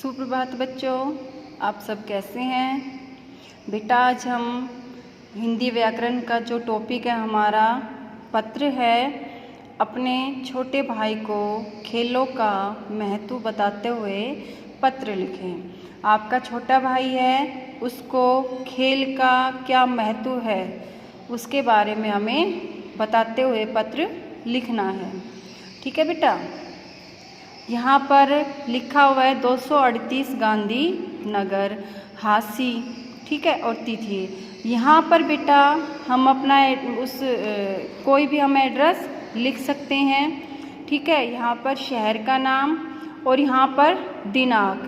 सुप्रभात बच्चों, आप सब कैसे हैं। बेटा आज हम हिंदी व्याकरण का जो टॉपिक है हमारा पत्र है, अपने छोटे भाई को खेलों का महत्व बताते हुए पत्र लिखें। आपका छोटा भाई है, उसको खेल का क्या महत्व है उसके बारे में हमें बताते हुए पत्र लिखना है। ठीक है बेटा। यहाँ पर लिखा हुआ है 238 गांधी नगर हासी, ठीक है, और तिथि। यहाँ पर बेटा हम अपना कोई भी हम एड्रेस लिख सकते हैं, ठीक है। यहाँ पर शहर का नाम और यहाँ पर दिनांक।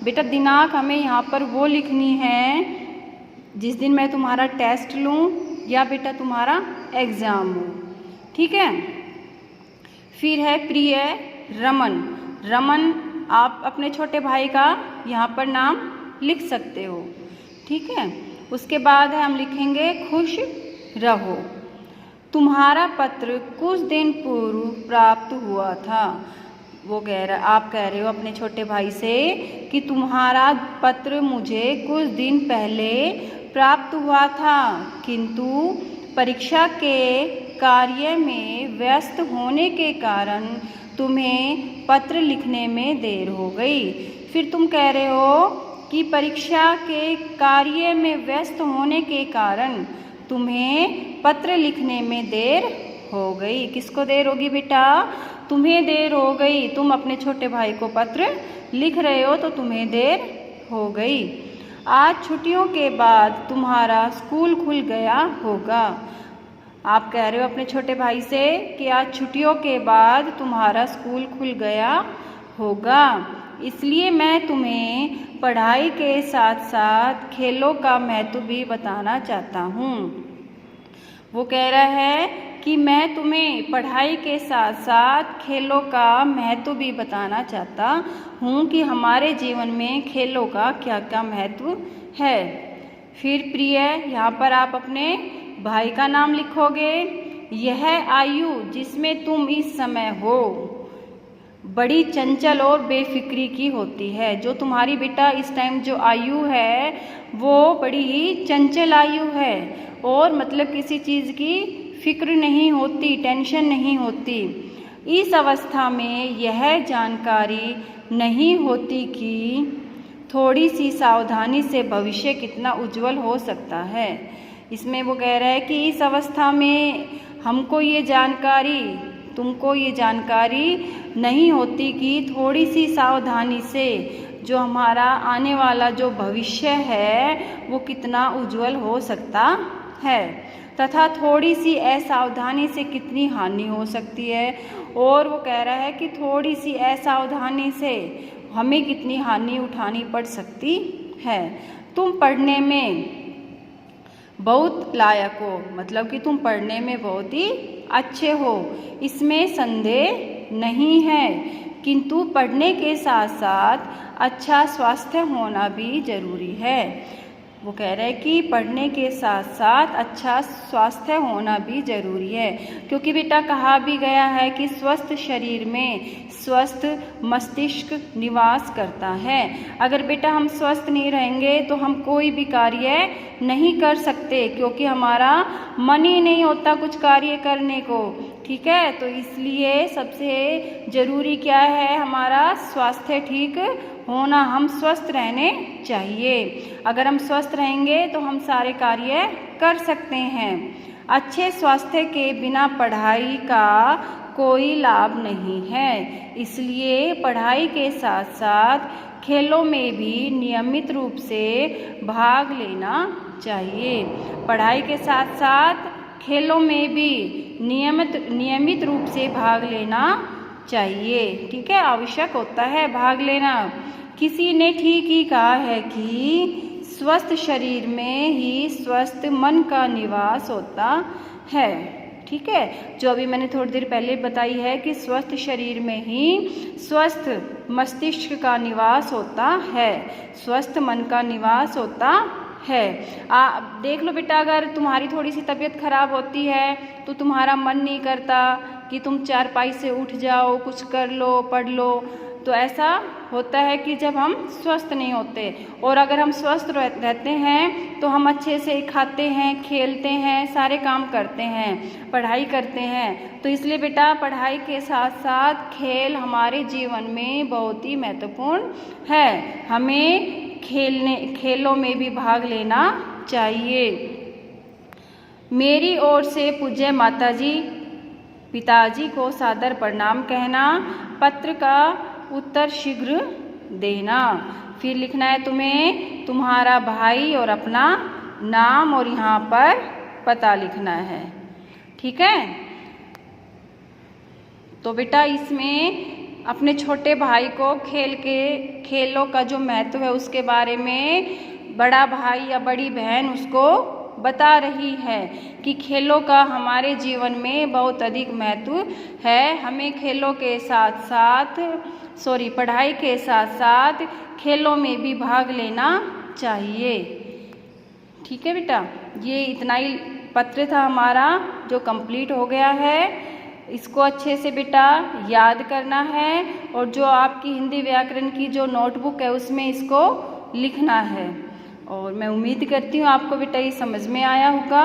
बेटा दिनांक हमें यहाँ पर वो लिखनी है जिस दिन मैं तुम्हारा टेस्ट लूँ या बेटा तुम्हारा एग्ज़ाम हो, ठीक है। फिर है प्रिय रमन। रमन आप अपने छोटे भाई का यहाँ पर नाम लिख सकते हो, ठीक है। उसके बाद है हम लिखेंगे खुश रहो। तुम्हारा पत्र कुछ दिन पूर्व प्राप्त हुआ था। आप कह रहे हो अपने छोटे भाई से कि तुम्हारा पत्र मुझे कुछ दिन पहले प्राप्त हुआ था, किंतु परीक्षा के कार्य में व्यस्त होने के कारण तुम्हें पत्र लिखने में देर हो गई। फिर तुम कह रहे हो कि परीक्षा के कार्य में व्यस्त होने के कारण तुम्हें पत्र लिखने में देर हो गई। किसको देर होगी बेटा? तुम्हें देर हो गई। तुम अपने छोटे भाई को पत्र लिख रहे हो तो तुम्हें देर हो गई। आज छुट्टियों के बाद तुम्हारा स्कूल खुल गया होगा। आप कह रहे हो अपने छोटे भाई से कि आज छुट्टियों के बाद तुम्हारा स्कूल खुल गया होगा, इसलिए मैं तुम्हें पढ़ाई के साथ साथ खेलों का महत्व भी बताना चाहता हूँ। वो कह रहा है कि मैं तुम्हें पढ़ाई के साथ साथ खेलों का महत्व भी बताना चाहता हूँ कि हमारे जीवन में खेलों का क्या क्या महत्व है। फिर प्रिय, यहाँ पर आप अपने भाई का नाम लिखोगे। यह आयु जिसमें तुम इस समय हो बड़ी चंचल और बेफिक्री की होती है। जो तुम्हारी बेटा इस टाइम जो आयु है वो बड़ी ही चंचल आयु है और मतलब किसी चीज़ की फिक्र नहीं होती, टेंशन नहीं होती। इस अवस्था में यह जानकारी नहीं होती कि थोड़ी सी सावधानी से भविष्य कितना उज्जवल हो सकता है। इसमें वो कह रहा है कि इस अवस्था में तुमको ये जानकारी नहीं होती कि थोड़ी सी सावधानी से जो हमारा आने वाला जो भविष्य है वो कितना उज्जवल हो सकता है, तथा थोड़ी सी असावधानी से कितनी हानि हो सकती है। और वो कह रहा है कि थोड़ी सी असावधानी से हमें कितनी हानि उठानी पड़ सकती है। तुम पढ़ने में बहुत लायक हो, मतलब कि तुम पढ़ने में बहुत ही अच्छे हो, इसमें संदेह नहीं है, किंतु पढ़ने के साथ साथ अच्छा स्वास्थ्य होना भी जरूरी है। वो कह रहे हैं कि पढ़ने के साथ साथ अच्छा स्वास्थ्य होना भी जरूरी है, क्योंकि बेटा कहा भी गया है कि स्वस्थ शरीर में स्वस्थ मस्तिष्क निवास करता है। अगर बेटा हम स्वस्थ नहीं रहेंगे तो हम कोई भी कार्य नहीं कर सकते, क्योंकि हमारा मन ही नहीं होता कुछ कार्य करने को, ठीक है। तो इसलिए सबसे ज़रूरी क्या है, हमारा स्वास्थ्य ठीक होना, हम स्वस्थ रहने चाहिए। अगर हम स्वस्थ रहेंगे तो हम सारे कार्य कर सकते हैं। अच्छे स्वास्थ्य के बिना पढ़ाई का कोई लाभ नहीं है, इसलिए पढ़ाई के साथ साथ खेलों में भी नियमित रूप से भाग लेना चाहिए। पढ़ाई के साथ साथ खेलों में भी नियमित रूप से भाग लेना चाहिए, ठीक है। आवश्यक होता है भाग लेना। किसी ने ठीक ही कहा है कि स्वस्थ शरीर में ही स्वस्थ मन का निवास होता है, ठीक है। जो अभी मैंने थोड़ी देर पहले बताई है कि स्वस्थ शरीर में ही स्वस्थ मस्तिष्क का निवास होता है, स्वस्थ मन का निवास होता है। देख लो बेटा, अगर तुम्हारी थोड़ी सी तबीयत खराब होती है तो तुम्हारा मन नहीं करता कि तुम चारपाई से उठ जाओ, कुछ कर लो, पढ़ लो, तो ऐसा होता है कि जब हम स्वस्थ नहीं होते, और अगर हम स्वस्थ रहते हैं तो हम अच्छे से खाते हैं, खेलते हैं, सारे काम करते हैं, पढ़ाई करते हैं। तो इसलिए बेटा पढ़ाई के साथ साथ खेल हमारे जीवन में बहुत ही महत्वपूर्ण है। हमें खेलों में भी भाग लेना चाहिए। मेरी ओर से पूज्य माताजी पिताजी को सादर प्रणाम कहना। पत्र का उत्तर शीघ्र देना। फिर लिखना है तुम्हें तुम्हारा भाई और अपना नाम और यहाँ पर पता लिखना है। ठीक है। तो बेटा इसमें अपने छोटे भाई को खेलों का जो महत्व है उसके बारे में बड़ा भाई या बड़ी बहन उसको बता रही है कि खेलों का हमारे जीवन में बहुत अधिक महत्व है। हमें खेलों के साथ साथ पढ़ाई के साथ साथ खेलों में भी भाग लेना चाहिए। ठीक है बेटा, ये इतना ही पत्र था हमारा जो कंप्लीट हो गया है। इसको अच्छे से बेटा याद करना है, और जो आपकी हिंदी व्याकरण की जो नोटबुक है उसमें इसको लिखना है। और मैं उम्मीद करती हूँ आपको बेटा ये समझ में आया होगा।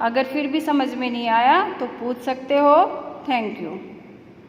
अगर फिर भी समझ में नहीं आया तो पूछ सकते हो। Thank you.